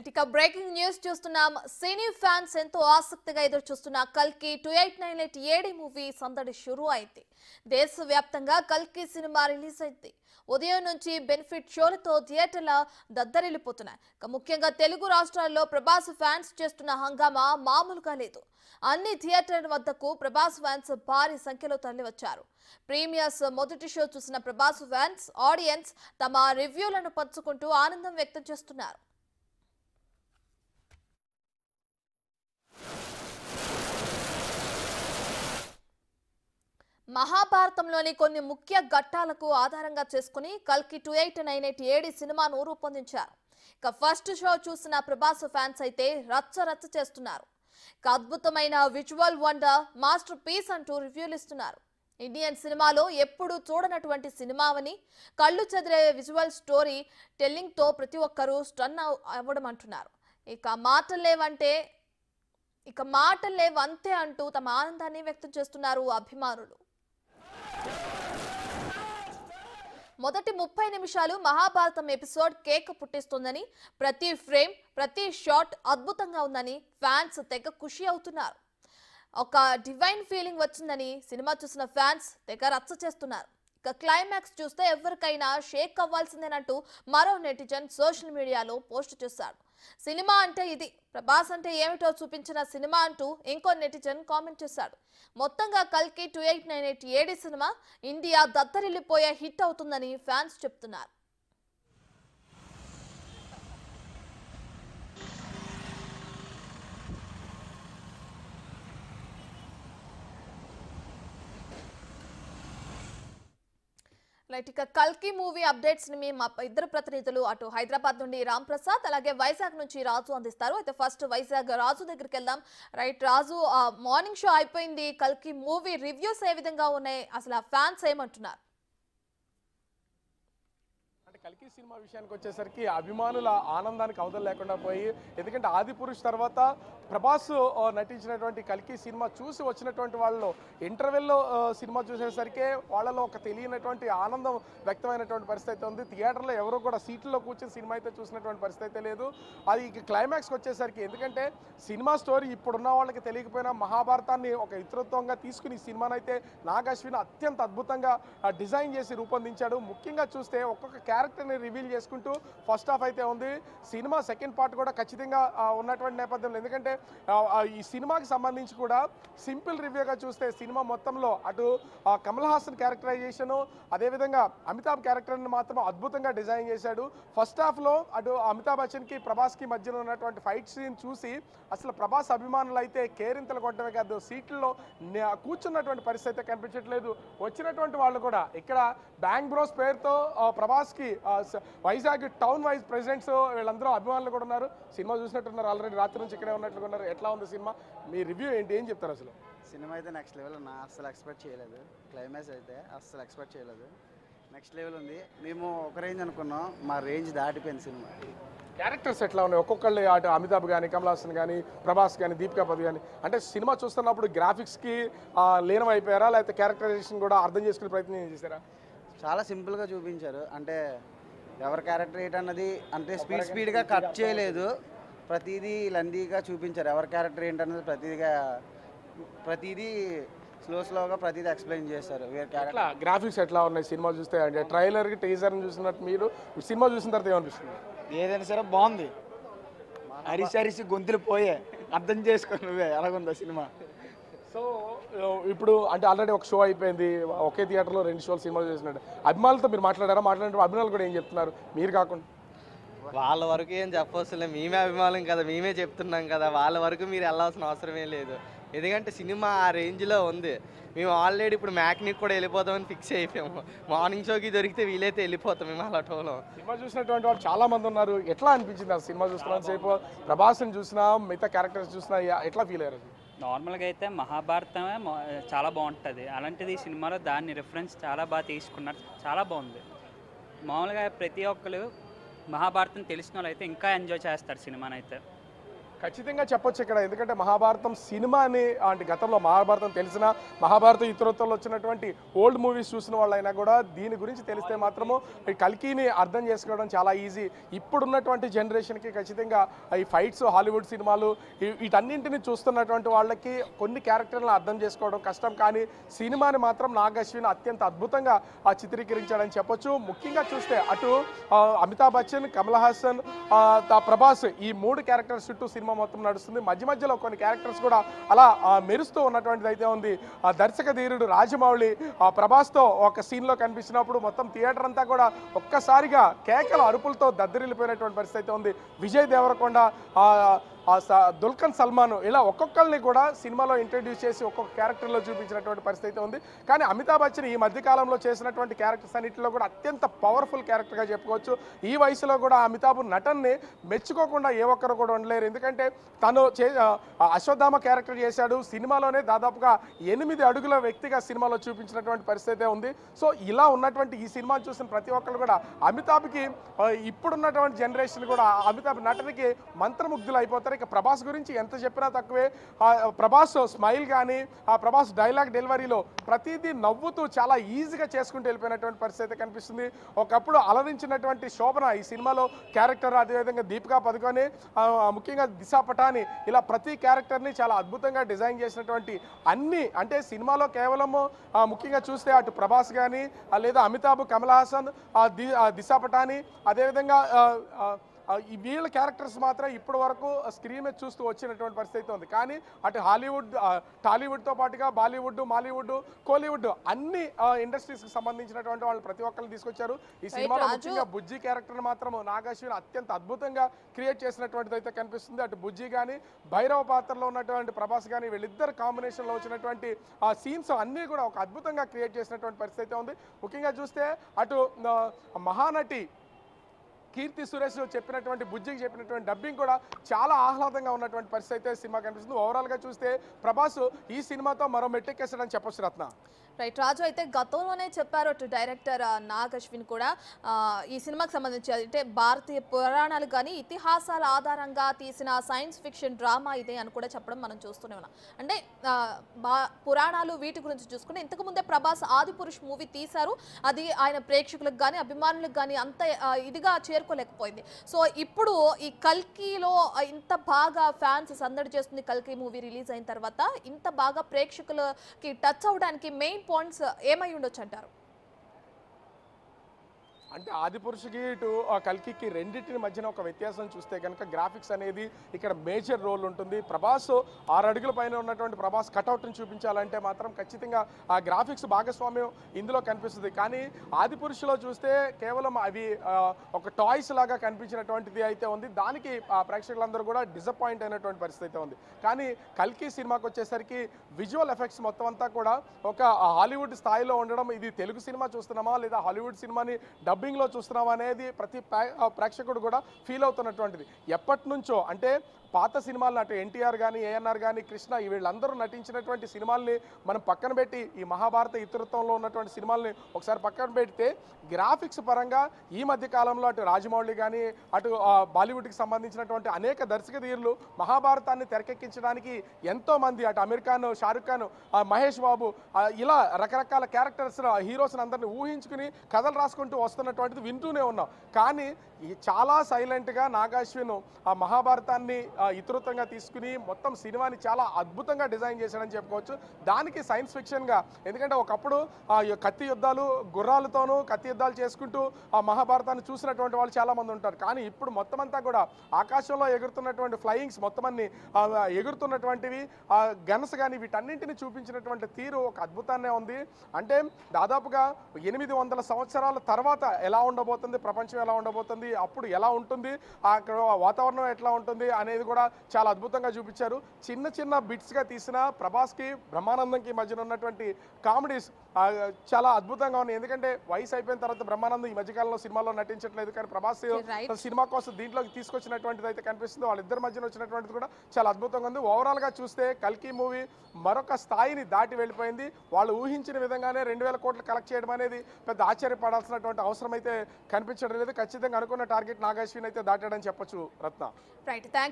ఇక breaking news చూస్తున్నాం. సినీ fans ఎంతో ఆసక్తిగా ఎదురు చూస్తున్న కల్కి 2898 ఏడి మూవీ సందడి షురూ అయింది. దేశవ్యాప్తంగా కల్కి సినిమా రిలీజ్ అయింది. ఉదయం నుంచి బెనిఫిట్ షోలతో థియేటర్ల దద్దరిల్లిపోతున్నాయి. ముఖ్యంగా తెలుగు రాష్ట్రాల్లో ప్రభాస్ ఫ్యాన్స్ చేస్తున్న హంగామా మామూలుగా లేదు. అన్ని థియేటర్ల వద్దకు ప్రభాస్ ఫ్యాన్స్ భారీ సంఖ్యలో తరలివచ్చారు. ప్రీమియర్స్ మొదటి షో చూసిన ప్రభాస్ ఫ్యాన్స్ ఆడియన్స్ తమ రివ్యూలను పంచుకుంటూ ఆనందం వ్యక్తం చేస్తున్నారు. మహాభారతంలోని కొన్ని ముఖ్య ఘట్టాలకు ఆధారంగా చేసుకుని కల్కి 2898 ఏడి సినిమాను రూపొందించారు. ఇక ఫస్ట్ షో చూసిన ప్రభాస్ ఫ్యాన్స్ అయితే రచ్చ చేస్తున్నారు. ఇక అద్భుతమైన విజువల్ వండర్, మాస్టర్ పీస్ అంటూ రివ్యూలు ఇస్తున్నారు. ఇండియన్ సినిమాలో ఎప్పుడూ చూడనటువంటి సినిమావని, కళ్ళు చెదిరే విజువల్ స్టోరీ టెల్లింగ్ తో ప్రతి ఒక్కరూ స్టన్ అవ్వడం అంటున్నారు. ఇక మాటలు లేవంతే అంటూ తమ ఆనందాన్ని వ్యక్తం చేస్తున్నారు అభిమానులు. మొదటి 30 నిమిషాలు మహాభారతం ఎపిసోడ్ కేక్ పుట్టిస్తుందని, ప్రతి ఫ్రేమ్ ప్రతి షాట్ అద్భుతంగా ఉందని ఫ్యాన్స్ తెగ ఖుషి అవుతున్నారు. ఒక డివైన్ ఫీలింగ్ వచ్చిందని సినిమా చూసిన ఫ్యాన్స్ తెగ రచ్చ చేస్తున్నారు. ఇక క్లైమాక్స్ చూస్తే ఎవరికైనా షేక్ అవ్వాల్సిందేనంటూ మరో నెటిజన్ సోషల్ మీడియాలో పోస్ట్ చేశాడు. సినిమా అంటే ఇది, ప్రభాస్ అంటే ఏమిటో చూపించిన సినిమా అంటూ ఇంకో నెటిజన్ కామెంట్ చేశాడు. మొత్తంగా కల్కి 2898 ఏడి సినిమా ఇండియా దత్తరిల్లిపోయే హిట్ అవుతుందని ఫ్యాన్స్ చెప్తున్నారు. ఇక కల్కి మూవీ అప్డేట్స్ ని మా ఇద్దరు ప్రతినిధులు అటు హైదరాబాద్ నుండి రామ్ ప్రసాద్, అలాగే వైజాగ్ నుంచి రాజు అందిస్తారు. అయితే ఫస్ట్ వైజాగ్ రాజు దగ్గరికి వెళ్దాం. రైట్ రాజు, మార్నింగ్ షో అయిపోయింది. కల్కి మూవీ రివ్యూస్ ఏ విధంగా ఉన్నాయి, అసలు ఆ ఫ్యాన్స్ ఏమంటున్నారు? కల్కి సినిమా విషయానికి వచ్చేసరికి అభిమానుల ఆనందానికి అవధులు లేకుండా పోయి, ఎందుకంటే ఆదిపురుష్ తర్వాత ప్రభాస్ నటించినటువంటి కల్కి సినిమా చూసి వచ్చినటువంటి వాళ్ళు ఇంటర్వెల్లో సినిమా చూసేసరికి వాళ్ళలో ఒక తెలియనటువంటి ఆనందం వ్యక్తమైనటువంటి పరిస్థితి ఉంది. థియేటర్లో ఎవరో కూడా సీట్లలో కూర్చొని సినిమా అయితే చూసినటువంటి పరిస్థితి అయితే లేదు. అది క్లైమాక్స్కి వచ్చేసరికి, ఎందుకంటే సినిమా స్టోరీ ఇప్పుడున్న వాళ్ళకి తెలియకపోయినా మహాభారతాన్ని ఒక ఇతరత్వంగా తీసుకుని ఈ సినిమాను అయితే నాగ్ అశ్విన్ అత్యంత అద్భుతంగా డిజైన్ చేసి రూపొందించాడు. ముఖ్యంగా చూస్తే ఒక్కొక్క క్యారెక్టర్ని రివీల్ చేసుకుంటూ ఫస్ట్ హాఫ్ అయితే ఉంది. సినిమా సెకండ్ పార్ట్ కూడా ఖచ్చితంగా ఉన్నటువంటి నేపథ్యంలో, ఎందుకంటే ఈ సినిమాకి సంబంధించి కూడా సింపుల్ రివ్యూగా చూస్తే సినిమా మొత్తంలో అటు కమల్ హాసన్ క్యారెక్టరైజేషను, అదేవిధంగా అమితాబ్ క్యారెక్టర్ని మాత్రం అద్భుతంగా డిజైన్ చేశాడు. ఫస్ట్ హాఫ్లో అటు అమితాబ్ బచ్చన్కి ప్రభాస్కి మధ్యలో ఉన్నటువంటి ఫైట్ సీన్ చూసి అసలు ప్రభాస్ అభిమానులు అయితే కేరింతలు కొట్టడమే కాదు, సీట్లలో కూర్చున్నటువంటి పరిస్థితి కనిపించట్లేదు. వచ్చినటువంటి వాళ్ళు కూడా ఇక్కడ బ్యాంక్ బ్రోస్ పేరుతో ప్రభాస్కి వైజాగ్ టౌన్ వైజ్ ప్రెసిడెంట్స్ వీళ్ళందరూ అభిమానులు కూడా ఉన్నారు. సినిమా చూసినట్టున్నారు, ఆల్రెడీ రాత్రి నుంచి ఇక్కడే ఉన్నట్లుగా ఉన్నారు. ఎట్లా ఉంది సినిమా? మీ రివ్యూ ఏంటి, ఏం చెప్తారు? అసలు సినిమా అయితే నెక్స్ట్ లెవెల్ అన్న, అస్సలు ఎక్స్పెక్ట్ చేయలేదు. క్లైమాక్స్ అయితే అస్సలు ఎక్స్పెక్ట్ చేయలేదు. నెక్స్ట్ లెవెల్ ఉంది. మేము ఒక రేంజ్ అనుకున్నాం, మా రేంజ్ దాటిపోయింది సినిమా. క్యారెక్టర్స్ ఎట్లా ఉన్నాయి? ఒక్కొక్కళ్ళు అటు అమితాబ్ కానీ, కమల్ హాసన్ కానీ, ప్రభాస్ కానీ, దీపికా పదుకొని కానీ, అంటే సినిమా చూస్తున్నప్పుడు గ్రాఫిక్స్కి లీనం అయిపోయారా, లేకపోతే క్యారెక్టరైజేషన్ కూడా అర్థం చేసుకునే ప్రయత్నం చేశారా? చాలా సింపుల్గా చూపించారు. అంటే ఎవరి క్యారెక్టర్ ఏంటన్నది అంటే స్పీడ్గా కట్ చేయలేదు, ప్రతిదీ లెందీగా చూపించారు. ఎవరి క్యారెక్టర్ ఏంటన్నది ప్రతిదీ స్లోగా ప్రతిదీ ఎక్స్ప్లెయిన్ చేశారు. గ్రాఫిక్స్ ఎట్లా ఉన్నాయి సినిమా చూస్తే? అంటే ట్రైలర్కి టీజర్ని చూసినట్టు మీరు సినిమా చూసిన తర్వాత ఏమనిపిస్తుంది? ఏదైనా సరే బాగుంది. అరిసి గొంతులు పోయే అర్థం చేసుకుని నువ్వే ఎలాగుందా సినిమా. సో ఇప్పుడు అంటే ఆల్రెడీ ఒక షో అయిపోయింది, ఒకే థియేటర్లో 2 షోలు సినిమా చేసినట్టు అభిమానులతో మీరు మాట్లాడినప్పుడు అభిమానులు కూడా ఏం చెప్తున్నారు మీరు కాకుండా? వాళ్ళ వరకు ఏం చెప్పవసరం, మేమే అభిమానం కదా, మేమే చెప్తున్నాం కదా, వాళ్ళ వరకు మీరు వెళ్ళాల్సిన అవసరమే లేదు. ఎందుకంటే సినిమా ఆ రేంజ్లో ఉంది. మేము ఆల్రెడీ ఇప్పుడు మ్యాక్నిక్ కూడా వెళ్ళిపోతామని ఫిక్స్ అయిపోయాము. మార్నింగ్ షోకి దొరికితే వీలైతే వెళ్ళిపోతాం మేము అలా టోలో. సినిమా చూసినటువంటి వాళ్ళు చాలా మంది ఉన్నారు. ఎట్లా అనిపించింది ఆ సినిమా చూస్తున్నంత సేపు? ప్రభాస్ని చూసినా, మిగతా క్యారెక్టర్స్ చూసినా ఎట్లా ఫీల్ అయ్యారు? నార్మల్గా అయితే మహాభారతమే చాలా బాగుంటుంది. అలాంటిది ఈ సినిమాలో దాన్ని రిఫరెన్స్ చాలా బాగా తీసుకున్నారు, చాలా బాగుంది. మామూలుగా ప్రతి ఒక్కరు మహాభారతం తెలిసిన వాళ్ళు అయితే ఇంకా ఎంజాయ్ చేస్తారు సినిమాని అయితే. ఖచ్చితంగా చెప్పొచ్చు ఇక్కడ. ఎందుకంటే మహాభారతం సినిమాని అంటే గతంలో మహాభారతం తెలిసిన, మహాభారతం ఇతరత్వంలో వచ్చినటువంటి ఓల్డ్ మూవీస్ చూసిన వాళ్ళైనా కూడా దీని గురించి తెలిస్తే మాత్రము ఈ కల్కిని అర్థం చేసుకోవడం చాలా ఈజీ. ఇప్పుడున్నటువంటి జనరేషన్కి ఖచ్చితంగా ఈ ఫైట్స్, హాలీవుడ్ సినిమాలు వీటన్నింటిని చూస్తున్నటువంటి వాళ్ళకి కొన్ని క్యారెక్టర్లను అర్థం చేసుకోవడం కష్టం. కానీ సినిమాని మాత్రం నాగ్ అశ్విన్ అత్యంత అద్భుతంగా చిత్రీకరించాడని చెప్పొచ్చు. ముఖ్యంగా చూస్తే అటు అమితాబ్ బచ్చన్, కమల్ హాసన్, ప్రభాస్ ఈ 3 క్యారెక్టర్స్ చుట్టూ సినిమా మొత్తం నడుస్తుంది. మధ్య మధ్యలో కొన్ని క్యారెక్టర్స్ కూడా అలా మెరుస్తూ ఉన్నటువంటిది అయితే ఉంది. దర్శక ధీరుడు రాజమౌళి ప్రభాస్తో ఒక సీన్లో కనిపించినప్పుడు మొత్తం థియేటర్ అంతా కూడా ఒక్కసారిగా కేకల అరుపులతో దద్దరిల్లిపోయినటువంటి పరిస్థితి అయితే ఉంది. విజయ్ దేవరకొండ, దుల్కర్ సల్మాన్ ఇలా ఒక్కొక్కరిని కూడా సినిమాలో ఇంట్రడ్యూస్ చేసి ఒక్కొక్క క్యారెక్టర్లో చూపించినటువంటి పరిస్థితి ఉంది. కానీ అమితాబ్ బచ్చన్ ఈ మధ్యకాలంలో చేసినటువంటి క్యారెక్టర్స్ అన్నింటిలో కూడా అత్యంత పవర్ఫుల్ క్యారెక్టర్గా చెప్పుకోవచ్చు. ఈ వయసులో కూడా అమితాబ్ నటన్ని మెచ్చుకోకుండా ఏ ఒక్కరు కూడా ఉండలేరు. ఎందుకంటే తను అశ్వత్థామ క్యారెక్టర్ చేశాడు. సినిమాలోనే దాదాపుగా 8 అడుగుల వ్యక్తిగా సినిమాలో చూపించినటువంటి పరిస్థితి ఉంది. సో ఇలా ఉన్నటువంటి ఈ సినిమాను చూసిన ప్రతి ఒక్కరు కూడా అమితాబ్కి ఇప్పుడున్నటువంటి జనరేషన్ కూడా అమితాబ్ నటనకి మంత్రముగ్ధులు అయిపోతారు. ఇక ప్రభాస్ గురించి ఎంత చెప్పినా తక్కువే. ప్రభాస్ స్మైల్ కానీ, ఆ ప్రభాస్ డైలాగ్ డెలివరీలో ప్రతిదీ నవ్వుతూ చాలా ఈజీగా చేసుకుంటూ వెళ్ళిపోయినటువంటి పరిస్థితి కనిపిస్తుంది. ఒకప్పుడు అలరించినటువంటి శోభన ఈ సినిమాలో క్యారెక్టర్, అదేవిధంగా దీపికా పదుకొని, ముఖ్యంగా దిశా పటాని, ఇలా ప్రతి క్యారెక్టర్ని చాలా అద్భుతంగా డిజైన్ చేసినటువంటి అన్ని అంటే సినిమాలో కేవలము ముఖ్యంగా చూస్తే అటు ప్రభాస్ కానీ లేదా అమితాబ్, కమల్ హాసన్, దిశా పటాని, అదేవిధంగా వీళ్ళ క్యారెక్టర్స్ మాత్రం ఇప్పటి వరకు స్క్రీన్ మీద చూస్తూ వచ్చినటువంటి పరిస్థితి ఉంది. కానీ అటు హాలీవుడ్, టాలీవుడ్తో పాటుగా బాలీవుడ్, మాలీవుడ్, కోలీవుడ్ అన్ని ఇండస్ట్రీస్కి సంబంధించినటువంటి వాళ్ళు ప్రతి ఒక్కరిని తీసుకొచ్చారు. ఈ సినిమాలో ముఖ్యంగా బుజ్జి క్యారెక్టర్ మాత్రం నాగ్ అశ్విన్ అత్యంత అద్భుతంగా క్రియేట్ చేసినటువంటిది అయితే కనిపిస్తుంది. అటు బుజ్జి కానీ, భైరవ పాత్రలో ఉన్నటువంటి ప్రభాస్ కానీ వీళ్ళిద్దరు కాంబినేషన్లో వచ్చినటువంటి సీన్స్ అన్నీ కూడా ఒక అద్భుతంగా క్రియేట్ చేసినటువంటి పరిస్థితి ఉంది. ముఖ్యంగా చూస్తే అటు మహానటి కీర్తి సురేష్ చెప్పినటువంటి బుజ్జికి చెప్పినటువంటి డబ్బింగ్ కూడా చాలా ఆహ్లాదంగా ఉన్నటువంటి పరిస్థితి అయితే సినిమా కనిపిస్తుంది. ఓవరాల్గా చూస్తే ప్రభాస్ ఈ సినిమాతో మరో మెట్టెక్కేస్తాడని చెప్పొచ్చు రత్న. రైట్ రాజు, అయితే గతంలోనే చెప్పారు అటు డైరెక్టర్ నాగ్ అశ్విన్ కూడా ఈ సినిమాకి సంబంధించి అంటే భారతీయ పురాణాలు కానీ ఇతిహాసాల ఆధారంగా తీసిన సైన్స్ ఫిక్షన్ డ్రామా ఇదే అని కూడా చెప్పడం మనం చూస్తూనే ఉన్నాం. అంటే పురాణాలు వీటి గురించి చూసుకుంటే ఇంతకుముందే ప్రభాస్ ఆదిపురుష్ మూవీ తీశారు. అది ఆయన ప్రేక్షకులకు కానీ అభిమానులకు కానీ అంత ఇదిగా చేరుకోలేకపోయింది. సో ఇప్పుడు ఈ కల్కిలో ఇంత బాగా ఫ్యాన్స్ సందడి చేస్తుంది. కల్కి మూవీ రిలీజ్ అయిన తర్వాత ఇంత బాగా ప్రేక్షకులకి టచ్ అవడానికి మెయిన్ పాయింట్స్ ఏమై ఉండొచ్చు అంటారు? అంటే ఆదిపురుషుకి ఇటు కల్కికి రెండింటిని మధ్యన ఒక వ్యత్యాసం చూస్తే కనుక గ్రాఫిక్స్ అనేది ఇక్కడ మేజర్ రోల్ ఉంటుంది. ప్రభాస్ 6 అడుగుల పైన ఉన్నటువంటి ప్రభాస్ కటౌట్ని చూపించాలంటే మాత్రం ఖచ్చితంగా ఆ గ్రాఫిక్స్ భాగస్వామ్యం ఇందులో కనిపిస్తుంది. కానీ ఆదిపురుషులో చూస్తే కేవలం అవి ఒక టాయ్స్ లాగా కనిపించినటువంటిది అయితే ఉంది. దానికి ప్రేక్షకులందరూ కూడా డిసప్పాయింట్ అయినటువంటి పరిస్థితి అయితే ఉంది. కానీ కల్కి సినిమాకి వచ్చేసరికి విజువల్ ఎఫెక్ట్స్ మొత్తం అంతా కూడా ఒక హాలీవుడ్ స్థాయిలో ఉండడం, ఇది తెలుగు సినిమా చూస్తున్నామా లేదా హాలీవుడ్ సినిమాని డబ్బింగ్లో చూస్తున్నాం అనేది ప్రతి ప్రేక్షకుడు కూడా ఫీల్ అవుతున్నటువంటిది. ఎప్పటి నుంచో అంటే పాత సినిమాలను అటు ఎన్టీఆర్ కానీ, ఏఎన్ఆర్ కానీ, కృష్ణ వీళ్ళందరూ నటించినటువంటి సినిమాల్ని మనం పక్కన పెట్టి ఈ మహాభారత ఇతరత్వంలో ఉన్నటువంటి సినిమాల్ని ఒకసారి పక్కన పెడితే గ్రాఫిక్స్ పరంగా ఈ మధ్య కాలంలో అటు రాజమౌళి కానీ అటు బాలీవుడ్కి సంబంధించినటువంటి అనేక దర్శకధీరులు మహాభారతాన్ని తెరకెక్కించడానికి ఎంతోమంది అటు అమీర్ ఖాన్, షారుఖ్ ఖాన్, మహేష్ బాబు ఇలా రకరకాల క్యారెక్టర్స్ హీరోస్ని అందరినీ ఊహించుకుని కథలు రాసుకుంటూ వస్తున్నటువంటిది వింటూనే ఉన్నాం. కానీ చాలా సైలెంట్గా నాగ్ అశ్విన్ ఆ మహాభారతాన్ని ఇతృతంగా తీసుకుని మొత్తం సినిమాని చాలా అద్భుతంగా డిజైన్ చేశాడని చెప్పుకోవచ్చు. దానికి సైన్స్ ఫిక్షన్గా, ఎందుకంటే ఒకప్పుడు కత్తి యుద్ధాలు, గుర్రాలతోనూ కత్తి యుద్ధాలు చేసుకుంటూ ఆ మహాభారతాన్ని చూసినటువంటి వాళ్ళు చాలామంది ఉంటారు. కానీ ఇప్పుడు మొత్తం అంతా కూడా ఆకాశంలో ఎగురుతున్నటువంటి ఫ్లయింగ్స్ మొత్తం అన్ని ఎగురుతున్నటువంటివి గన్స్ కానీ వీటన్నింటినీ చూపించినటువంటి తీరు ఒక అద్భుతాన్నే ఉంది. అంటే దాదాపుగా 800 సంవత్సరాల తర్వాత ఎలా ఉండబోతుంది, ప్రపంచం ఎలా ఉండబోతుంది, అప్పుడు ఎలా ఉంటుంది, అక్కడ వాతావరణం ఎట్లా ఉంటుంది అనేది కూడా చాలా అద్భుతంగా చూపించారు. చిన్న చిన్న బిట్స్గా తీసిన ప్రభాస్కి బ్రహ్మానందంకి మధ్యన ఉన్నటువంటి కామెడీస్ చాలా అద్భుతంగా ఉన్నాయి. ఎందుకంటే వయసు అయిపోయిన తర్వాత బ్రహ్మానందం ఈ మధ్యకాలంలో సినిమాలో నటించట్లేదు, కానీ ప్రభాస్ సినిమా కోసం దీంట్లోకి తీసుకొచ్చినటువంటిది అయితే కనిపిస్తుంది. వాళ్ళిద్దరి మధ్యన వచ్చినటువంటిది కూడా చాలా అద్భుతంగా ఉంది. ఓవరాల్గా చూస్తే కల్కి మూవీ మరొక స్థాయిని దాటి వెళ్ళిపోయింది. వాళ్ళు ఊహించిన విధంగానే 2000 కోట్లు కలెక్ట్ చేయడం అనేది పెద్ద ఆశ్చర్యపడాల్సినటువంటి అవసరం అయితే కనిపించడం లేదు. ఖచ్చితంగా అనుకున్న టార్గెట్ నాగ్ అశ్విన్ అయితే దాటాడని చెప్పొచ్చు రత్న. Right, thank